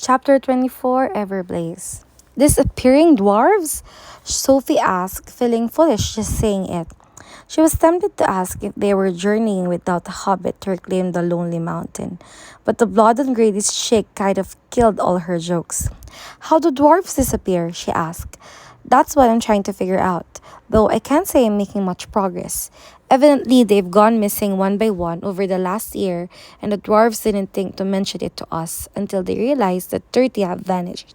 Chapter 24 Everblaze. Disappearing dwarves? Sophie asked, feeling foolish just saying it. She was tempted to ask if they were journeying without a hobbit to reclaim the lonely mountain, but the blood on Grady's cheek kind of killed all her jokes. How do dwarves disappear? She asked. That's what I'm trying to figure out, though I can't say I'm making much progress. Evidently, they've gone missing one by one over the last year, and the dwarves didn't think to mention it to us until they realized that 30 have vanished.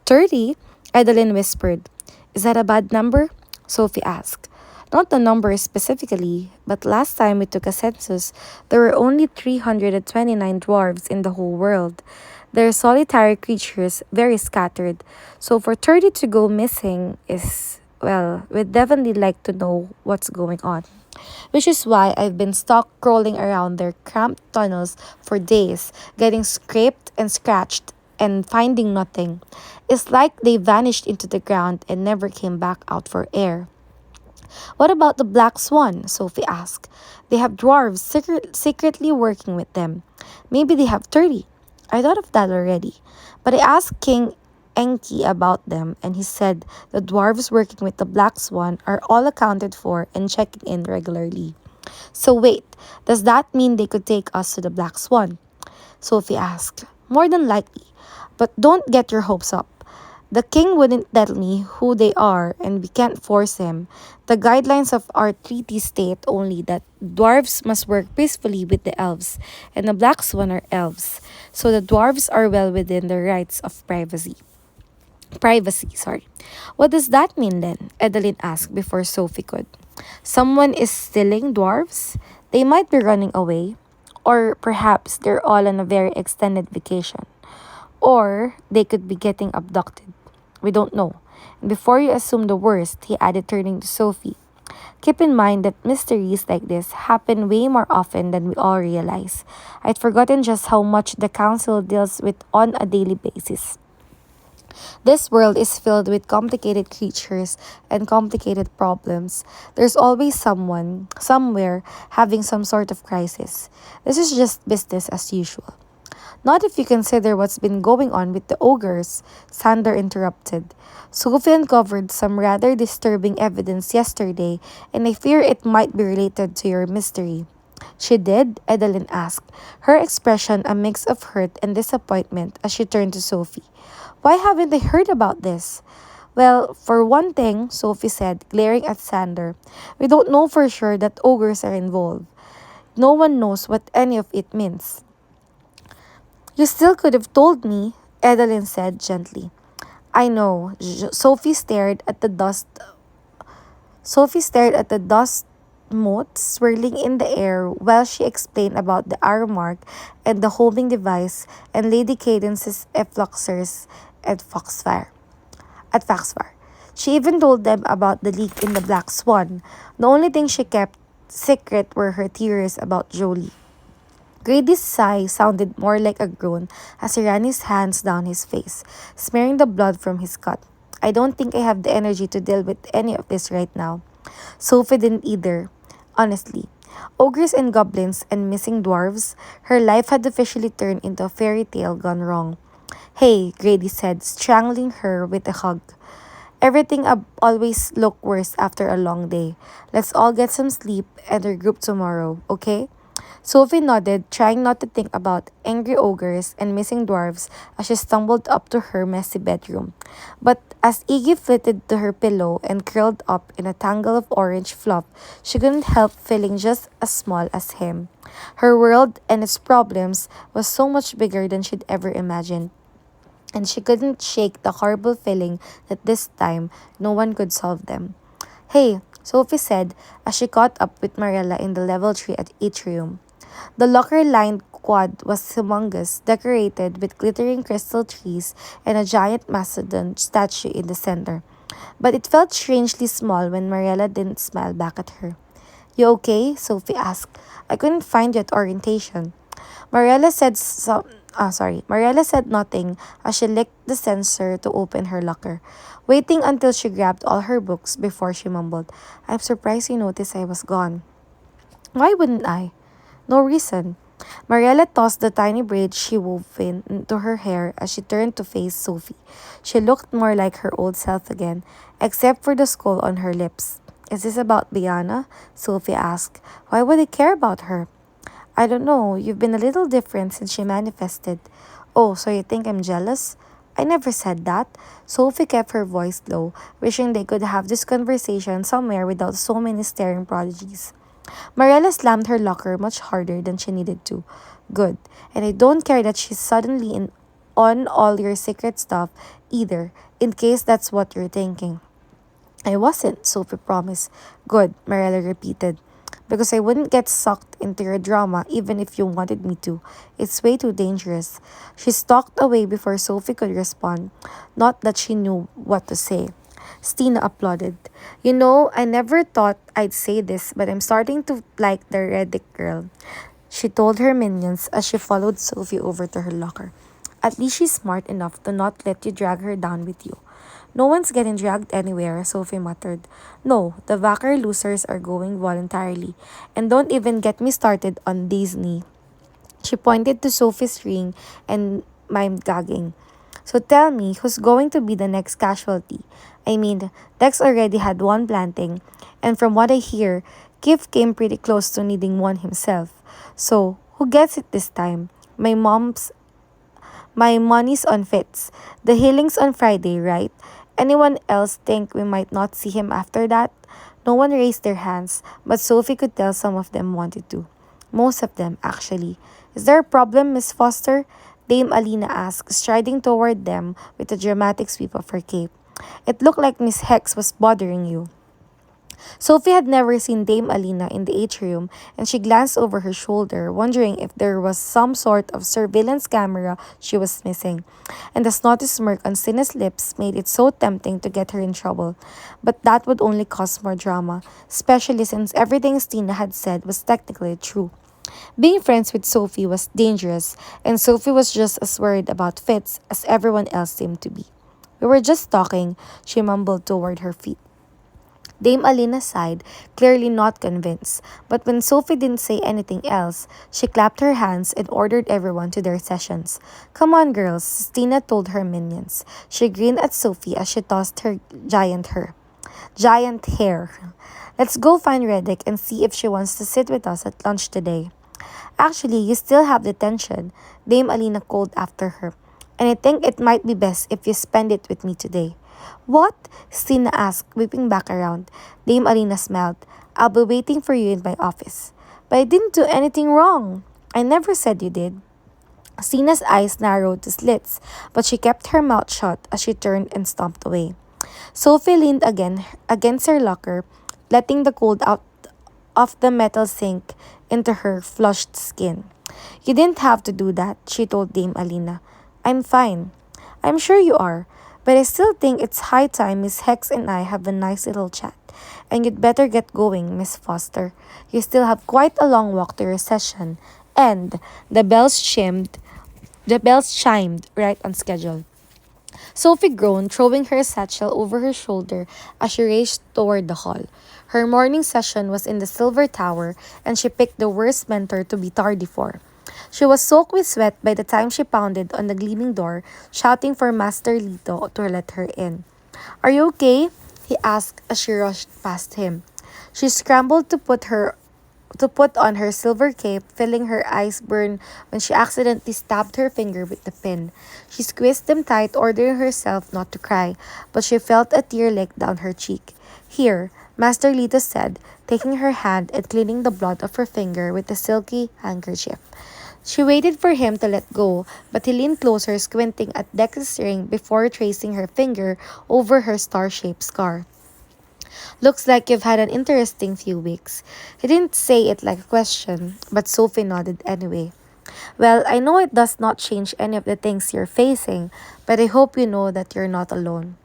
30? Adeline whispered. Is that a bad number? Sophie asked. Not the number specifically, but last time we took a census, there were only 329 dwarves in the whole world. They're solitary creatures, very scattered. So for 30 to go missing is, well, we'd definitely like to know what's going on. Which is why I've been stuck crawling around their cramped tunnels for days, getting scraped and scratched and finding nothing. It's like they vanished into the ground and never came back out for air. What about the Black Swan? Sophie asked. They have dwarves secretly working with them. Maybe they have 30. I thought of that already. But I asked King Enki about them, and he said the dwarves working with the Black Swan are all accounted for and checking in regularly. So wait, does that mean they could take us to the Black Swan? Sophie asked. More than likely. But don't get your hopes up. The king wouldn't tell me who they are, and we can't force him. The guidelines of our treaty state only that dwarves must work peacefully with the elves, and the black swan are elves, so the dwarves are well within their rights of privacy. What does that mean then? Edeline asked before Sophie could. Someone is stealing dwarves? They might be running away, or perhaps they're all on a very extended vacation, or they could be getting abducted. We don't know. And before you assume the worst, he added, turning to Sophie, keep in mind that mysteries like this happen way more often than we all realize. I'd forgotten just how much the council deals with on a daily basis. This world is filled with complicated creatures and complicated problems. There's always someone, somewhere, having some sort of crisis. This is just business as usual. Not if you consider what's been going on with the ogres, Sander interrupted. Sophie uncovered some rather disturbing evidence yesterday, and I fear it might be related to your mystery. She did? Edeline asked, her expression a mix of hurt and disappointment as she turned to Sophie. Why haven't I heard about this? Well, for one thing, Sophie said, glaring at Sander, we don't know for sure that ogres are involved. No one knows what any of it means. You still could have told me, Edeline said gently. I know. Sophie stared at the dust mote swirling in the air while she explained about the arrow mark and the homing device and Lady Cadence's effluxers at Foxfire. She even told them about the leak in the Black Swan. The only thing she kept secret were her theories about Jolie. Grady's sigh sounded more like a groan as he ran his hands down his face, smearing the blood from his cut. I don't think I have the energy to deal with any of this right now. Sophie didn't either, honestly. Ogres and goblins and missing dwarves, her life had officially turned into a fairy tale gone wrong. Hey, Grady said, strangling her with a hug. Everything always look worse after a long day. Let's all get some sleep and regroup tomorrow, okay? Sophie nodded, trying not to think about angry ogres and missing dwarves as she stumbled up to her messy bedroom. But as Iggy flitted to her pillow and curled up in a tangle of orange fluff, she couldn't help feeling just as small as him. Her world and its problems was so much bigger than she'd ever imagined, and she couldn't shake the horrible feeling that this time no one could solve them. Hey, Sophie said as she caught up with Marilla in the level 3 atrium. The locker-lined quad was humongous, decorated with glittering crystal trees and a giant mastodon statue in the center. But it felt strangely small when Mariella didn't smile back at her. You okay? Sophie asked. I couldn't find you at orientation. Mariella said nothing as she licked the sensor to open her locker, waiting until she grabbed all her books before she mumbled, I'm surprised you noticed I was gone. Why wouldn't I? No reason. Mariella tossed the tiny braids she wove into her hair as she turned to face Sophie. She looked more like her old self again, except for the skull on her lips. Is this about Biana? Sophie asked. Why would I care about her? I don't know. You've been a little different since she manifested. Oh, so you think I'm jealous? I never said that. Sophie kept her voice low, wishing they could have this conversation somewhere without so many staring prodigies. Mariella slammed her locker much harder than she needed to. Good. And I don't care that she's suddenly in on all your secret stuff either, in case that's what you're thinking. I wasn't, Sophie promised. Good, Mariella repeated. Because I wouldn't get sucked into your drama even if you wanted me to. It's way too dangerous. She stalked away before Sophie could respond. Not that she knew what to say. Stina applauded. You know, I never thought I'd say this, but I'm starting to like the Reddick girl. She told her minions as she followed Sophie over to her locker. At least she's smart enough to not let you drag her down with you. No one's getting dragged anywhere, Sophie muttered. No, the Vacker losers are going voluntarily. And don't even get me started on Disney. She pointed to Sophie's ring and mimed gagging. So tell me, who's going to be the next casualty? I mean, Dex already had one planting, and from what I hear, Kif came pretty close to needing one himself. So, who gets it this time? My money's on Fitz. The healing's on Friday, right? Anyone else think we might not see him after that? No one raised their hands, but Sophie could tell some of them wanted to. Most of them, actually. Is there a problem, Miss Foster? Dame Alina asked, striding toward them with a dramatic sweep of her cape. It looked like Miss Hex was bothering you. Sophie had never seen Dame Alina in the atrium, and she glanced over her shoulder, wondering if there was some sort of surveillance camera she was missing. And the snotty smirk on Sina's lips made it so tempting to get her in trouble. But that would only cause more drama, especially since everything Stina had said was technically true. Being friends with Sophie was dangerous, and Sophie was just as worried about Fitz as everyone else seemed to be. We were just talking, she mumbled toward her feet. Dame Alina sighed, clearly not convinced, but when Sophie didn't say anything else, she clapped her hands and ordered everyone to their sessions. Come on, girls, Stina told her minions. She grinned at Sophie as she tossed her giant hair. Let's go find Reddick and see if she wants to sit with us at lunch today. Actually, you still have detention, Dame Alina called after her. And I think it might be best if you spend it with me today. What? Stina asked, whipping back around. Dame Alina smiled. I'll be waiting for you in my office. But I didn't do anything wrong. I never said you did. Stina's eyes narrowed to slits, but she kept her mouth shut as she turned and stomped away. Sophie leaned again against her locker, letting the cold out of the metal sink into her flushed skin. You didn't have to do that, she told Dame Alina. I'm fine. I'm sure you are, but I still think it's high time Miss Hex and I have a nice little chat. And you'd better get going, Miss Foster. You still have quite a long walk to your session. And the bells chimed right on schedule. Sophie groaned, throwing her satchel over her shoulder as she raced toward the hall. Her morning session was in the Silver Tower, and she picked the worst mentor to be tardy for. She was soaked with sweat by the time she pounded on the gleaming door, shouting for Master Lito to let her in. Are you okay? He asked as she rushed past him. She scrambled to put on her silver cape, feeling her eyes burn when she accidentally stabbed her finger with the pin. She squeezed them tight, ordering herself not to cry, but she felt a tear leak down her cheek. Here, Master Lito said, taking her hand and cleaning the blood off her finger with a silky handkerchief. She waited for him to let go, but he leaned closer, squinting at Dex's ring before tracing her finger over her star-shaped scar. Looks like you've had an interesting few weeks. He didn't say it like a question, but Sophie nodded anyway. Well, I know it does not change any of the things you're facing, but I hope you know that you're not alone.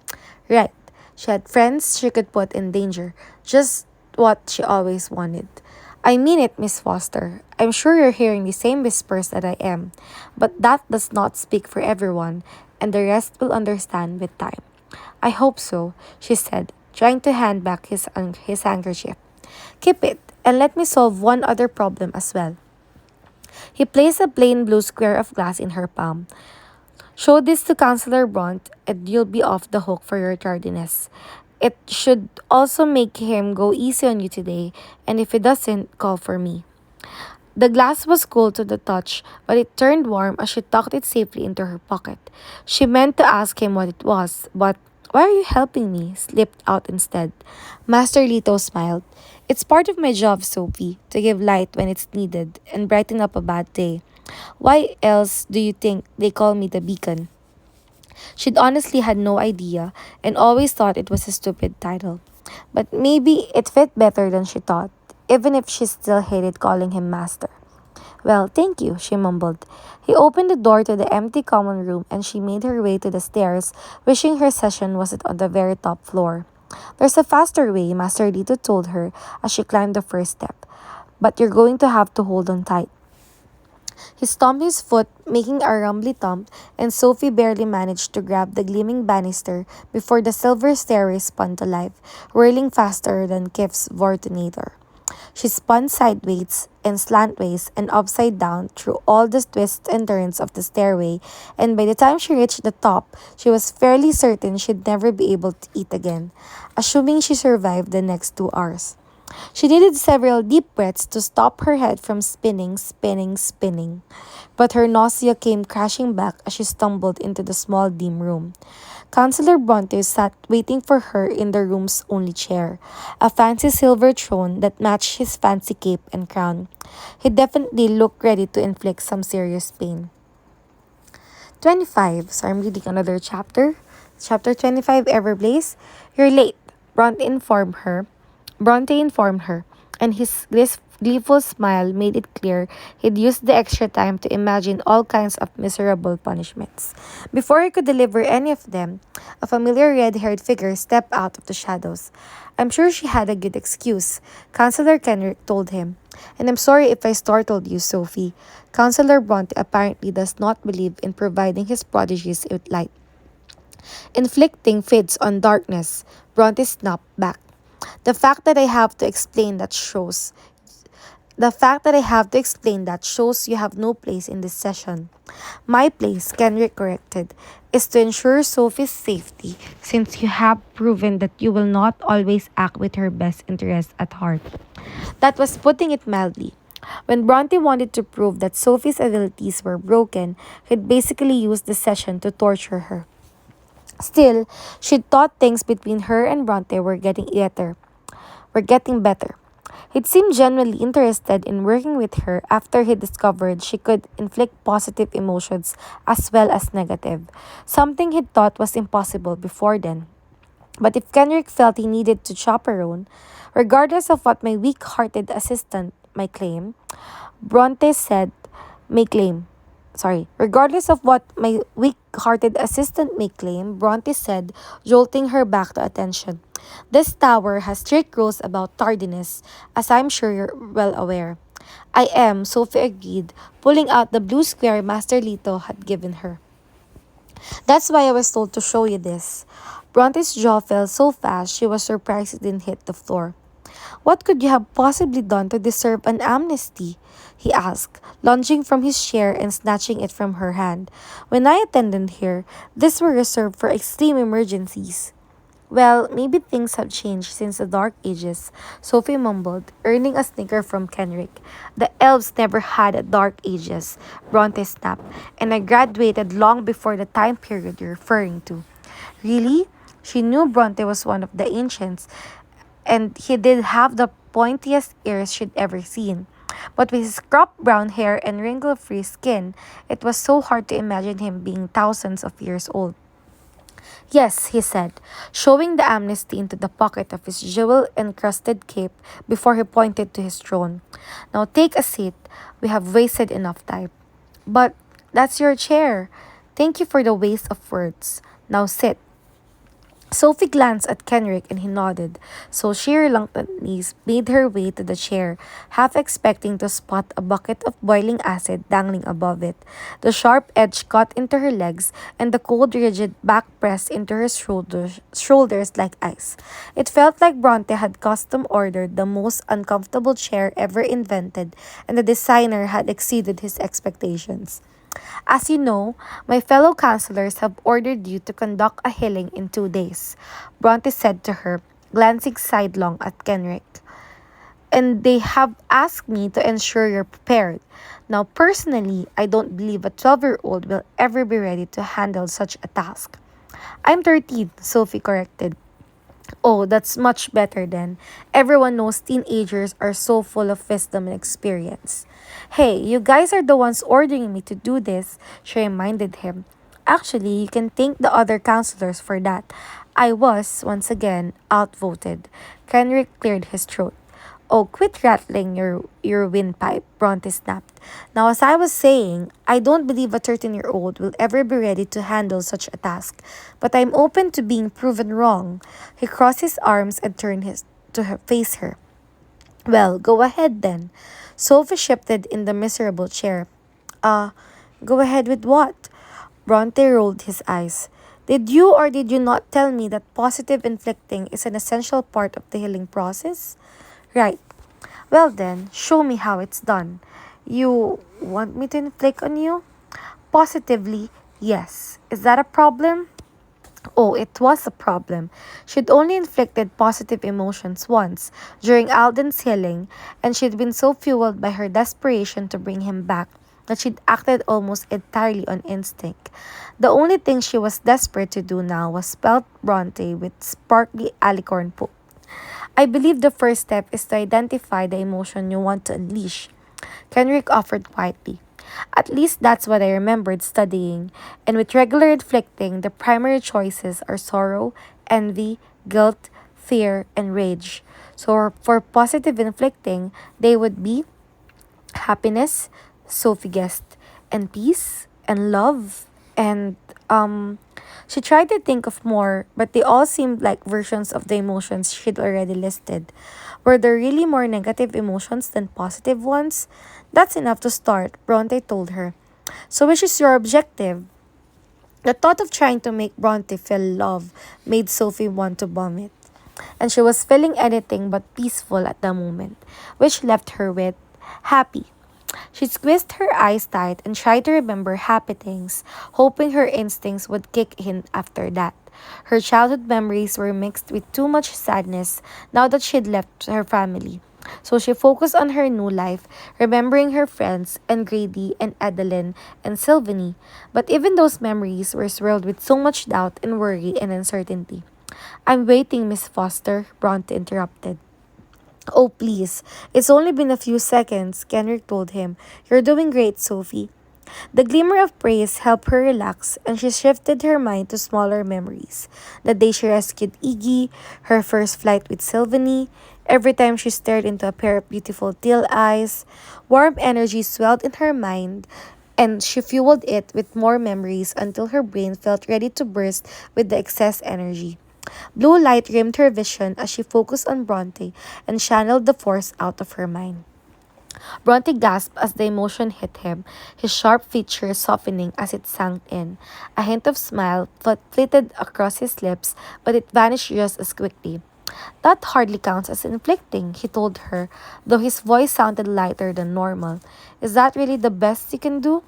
Right. She had friends she could put in danger, just what she always wanted. I mean it, Miss Foster. I'm sure you're hearing the same whispers that I am, but that does not speak for everyone, and the rest will understand with time. I hope so, she said, trying to hand back his handkerchief. Keep it, and let me solve one other problem as well. He placed a plain blue square of glass in her palm. Show this to Counselor Bront and you'll be off the hook for your tardiness. It should also make him go easy on you today, and if he doesn't, call for me. The glass was cold to the touch, but it turned warm as she tucked it safely into her pocket. She meant to ask him what it was, but why are you helping me? Slipped out instead. Master Lito smiled. It's part of my job, Sophie, to give light when it's needed and brighten up a bad day. Why else do you think they call me the beacon? She'd honestly had no idea and always thought it was a stupid title. But maybe it fit better than she thought, even if she still hated calling him master. Well, thank you, she mumbled. He opened the door to the empty common room and she made her way to the stairs, wishing her session was on the very top floor. There's a faster way, Master Lito told her as she climbed the first step. But you're going to have to hold on tight. He stomped his foot, making a rumbly thump, and Sophie barely managed to grab the gleaming banister before the silver stairway spun to life, whirling faster than Kif's Vortinator. She spun sideways and slantways and upside down through all the twists and turns of the stairway, and by the time she reached the top, she was fairly certain she'd never be able to eat again, assuming she survived the next 2 hours. She needed several deep breaths to stop her head from spinning, but her nausea came crashing back as she stumbled into the small dim room. Counselor Bronte sat waiting for her in the room's only chair, a fancy silver throne that matched his fancy cape and crown. He definitely looked ready to inflict some serious pain. 25. So I'm reading another chapter. Chapter 25, Everblaze. You're late, Bronte informed her. Bronte informed her, and his gleeful smile made it clear he'd used the extra time to imagine all kinds of miserable punishments. Before he could deliver any of them, a familiar red-haired figure stepped out of the shadows. I'm sure she had a good excuse, Counselor Kenrick told him. And I'm sorry if I startled you, Sophie. Counselor Bronte apparently does not believe in providing his prodigies with light. Inflicting fits on darkness, Bronte snapped back. The fact that I have to explain that shows the fact that I have to explain that shows you have no place in this session. My place, Kenrick corrected, is to ensure Sophie's safety since you have proven that you will not always act with her best interests at heart. That was putting it mildly. When Bronte wanted to prove that Sophie's abilities were broken, he'd basically used the session to torture her. Still, she thought things between her and Bronte were getting better. He seemed genuinely interested in working with her after he discovered she could inflict positive emotions as well as negative, something he thought was impossible before then. But if Kenrick felt he needed to chaperone, regardless of what my weak-hearted assistant might claim, Bronte said, may claim. Regardless of what my weak-hearted assistant may claim, Bronte said, jolting her back to attention. This tower has strict rules about tardiness, as I'm sure you're well aware. I am, Sophie agreed, pulling out the blue square Master Lito had given her. That's why I was told to show you this. Bronte's jaw fell so fast she was surprised it didn't hit the floor. What could you have possibly done to deserve an amnesty? He asked, lunging from his chair and snatching it from her hand. When I attended here, these were reserved for extreme emergencies. Well, maybe things have changed since the Dark Ages, Sophie mumbled, earning a snicker from Kenrick. The elves never had a Dark Ages, Bronte snapped, and I graduated long before the time period you're referring to. Really? She knew Bronte was one of the ancients, and he did have the pointiest ears she'd ever seen. But with his cropped brown hair and wrinkle-free skin, it was so hard to imagine him being thousands of years old. Yes, he said, showing the amnesty into the pocket of his jewel-encrusted cape before he pointed to his throne. Now take a seat. We have wasted enough time. But that's your chair. Thank you for the waste of words. Now sit. Sophie glanced at Kenrick and he nodded, so she reluctantly made her way to the chair, half expecting to spot a bucket of boiling acid dangling above it. The sharp edge cut into her legs, and the cold, rigid back pressed into her shoulders like ice. It felt like Bronte had custom ordered the most uncomfortable chair ever invented, and the designer had exceeded his expectations. As you know, my fellow counselors have ordered you to conduct a healing in 2 days, Bronte said to her, glancing sidelong at Kenrick. And they have asked me to ensure you're prepared. Now, personally, I don't believe a 12-year-old will ever be ready to handle such a task. I'm 13, Sophie corrected. Oh, that's much better then. Everyone knows teenagers are so full of wisdom and experience. Hey, you guys are the ones ordering me to do this, she reminded him. Actually, you can thank the other counselors for that. I was, once again, outvoted. Kenrick cleared his throat. Oh, quit rattling your windpipe, Bronte snapped. Now, as I was saying, I don't believe a 13-year-old will ever be ready to handle such a task, but I'm open to being proven wrong. He crossed his arms and turned his to her, face her. Well, go ahead then. Sophie shifted in the miserable chair. Uh, go ahead with what? Bronte rolled his eyes. Did you or did you not tell me that positive inflicting is an essential part of the healing process? Right. Well then, show me how it's done. You want me to inflict on you? Positively, yes. Is that a problem? Oh, it was a problem. She'd only inflicted positive emotions once, during Alden's healing, and she'd been so fueled by her desperation to bring him back that she'd acted almost entirely on instinct. The only thing she was desperate to do now was pelt Bronte with sparkly alicorn poop. I believe the first step is to identify the emotion you want to unleash, Kenrick offered quietly. At least that's what I remembered studying, and with regular inflicting, the primary choices are sorrow, envy, guilt, fear, and rage. So for positive inflicting, they would be happiness, Sophie guessed, and peace, and love, and she tried to think of more, but they all seemed like versions of the emotions she'd already listed. Were there really more negative emotions than positive ones? That's enough to start, Bronte told her. So which is your objective? The thought of trying to make Bronte feel love made Sophie want to vomit, and she was feeling anything but peaceful at the moment, which left her with happy. She squeezed her eyes tight and tried to remember happy things, hoping her instincts would kick in after that. Her childhood memories were mixed with too much sadness now that she'd left her family. So she focused on her new life, remembering her friends and Grady and Adeline and Sylvanie. But even those memories were swirled with so much doubt and worry and uncertainty. I'm waiting, Miss Foster, Bronte interrupted. Oh, please. It's only been a few seconds, Kenrick told him. You're doing great, Sophie. The glimmer of praise helped her relax, and she shifted her mind to smaller memories. The day she rescued Iggy, her first flight with Sylvanie, every time she stared into a pair of beautiful teal eyes. Warm energy swelled in her mind, and she fueled it with more memories until her brain felt ready to burst with the excess energy. Blue light rimmed her vision as she focused on Bronte and channeled the force out of her mind. Bronte gasped as the emotion hit him, his sharp features softening as it sank in. A hint of smile flitted across his lips, but it vanished just as quickly. That hardly counts as inflicting, he told her, though his voice sounded lighter than normal. Is that really the best you can do?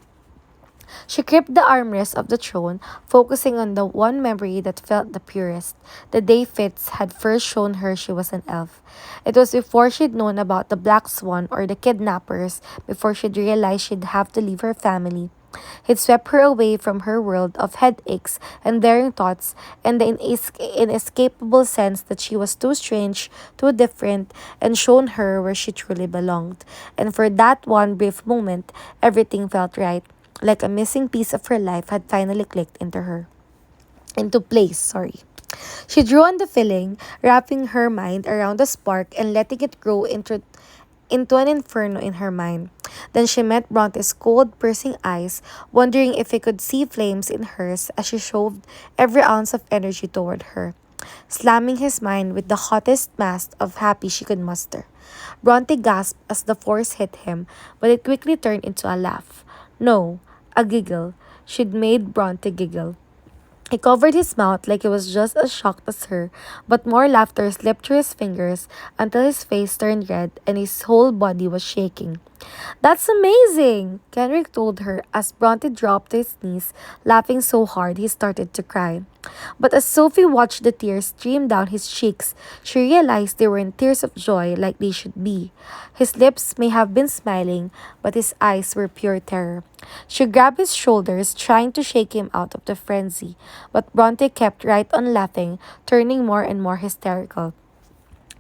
She gripped the armrest of the throne, focusing on the one memory that felt the purest, the day Fitz had first shown her she was an elf. It was before she'd known about the Black Swan or the kidnappers, before she'd realized she'd have to leave her family. He'd swept her away from her world of headaches and daring thoughts and the inescapable sense that she was too strange, too different, and shown her where she truly belonged. And for that one brief moment, everything felt right, like a missing piece of her life had finally clicked into place, sorry. She drew on the filling, wrapping her mind around the spark and letting it grow into an inferno in her mind. Then she met Bronte's cold, piercing eyes, wondering if he could see flames in hers as she shoved every ounce of energy toward her. slamming his mind with the hottest mask of happy she could muster. Bronte gasped as the force hit him, but it quickly turned into a laugh. No, a giggle. She'd made Bronte giggle. He covered his mouth like he was just as shocked as her, but more laughter slipped through his fingers until his face turned red and his whole body was shaking. That's amazing, Kenrick told her as Bronte dropped to his knees, laughing so hard he started to cry. But as Sophie watched the tears stream down his cheeks, she realized they weren't tears of joy like they should be. His lips may have been smiling, but his eyes were pure terror. She grabbed his shoulders, trying to shake him out of the frenzy, but Bronte kept right on laughing, turning more and more hysterical.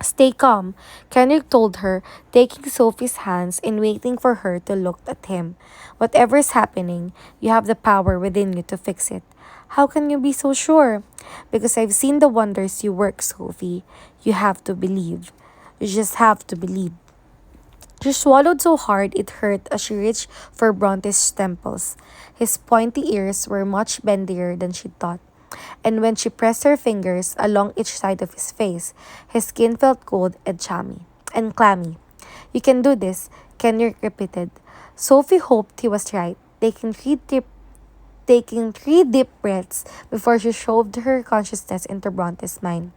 Stay calm, Kenrick told her, taking Sophie's hands and waiting for her to look at him. Whatever's happening, you have the power within you to fix it. How can you be so sure? Because I've seen the wonders you work, Sophie. You have to believe. You just have to believe. She swallowed so hard it hurt as she reached for Bronte's temples. His pointy ears were much bendier than she thought, and when she pressed her fingers along each side of his face, his skin felt cold and clammy. You can do this, Kenrick repeated. Sophie hoped he was right, taking three deep breaths before she shoved her consciousness into Bronte's mind.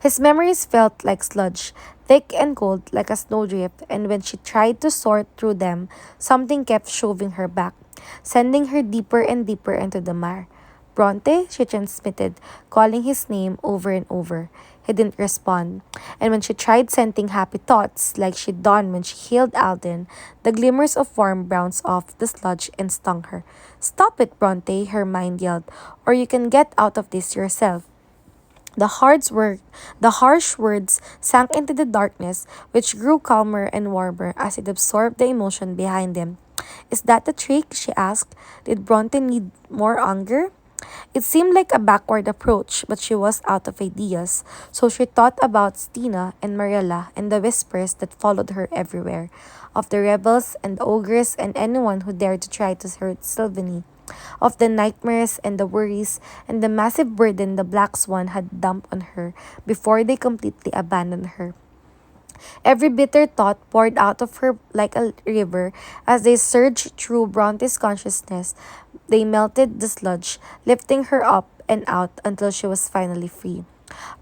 His memories felt like sludge, thick and cold like a snowdrift, and when she tried to sort through them, something kept shoving her back, sending her deeper and deeper into the mire. Bronte, she transmitted, calling his name over and over. He didn't respond, and when she tried sending happy thoughts like she'd done when she healed Alden, the glimmers of warmth bounced off the sludge and stung her. Stop it, Bronte, her mind yelled, or you can get out of this yourself. The harsh words sank into the darkness, which grew calmer and warmer as it absorbed the emotion behind them. Is that the trick? She asked. Did Bronte need more anger? It seemed like a backward approach, but she was out of ideas, so she thought about Stina and Marilla and the whispers that followed her everywhere, of the rebels and the ogres and anyone who dared to try to hurt Sylvanie, of the nightmares and the worries and the massive burden the Black Swan had dumped on her before they completely abandoned her. Every bitter thought poured out of her like a river as they surged through Bronte's consciousness. They melted the sludge, lifting her up and out until she was finally free.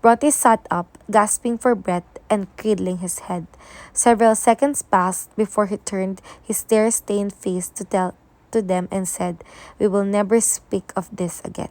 Bronte sat up, gasping for breath and cradling his head. Several seconds passed before he turned his tear-stained face to them and said, "We will never speak of this again."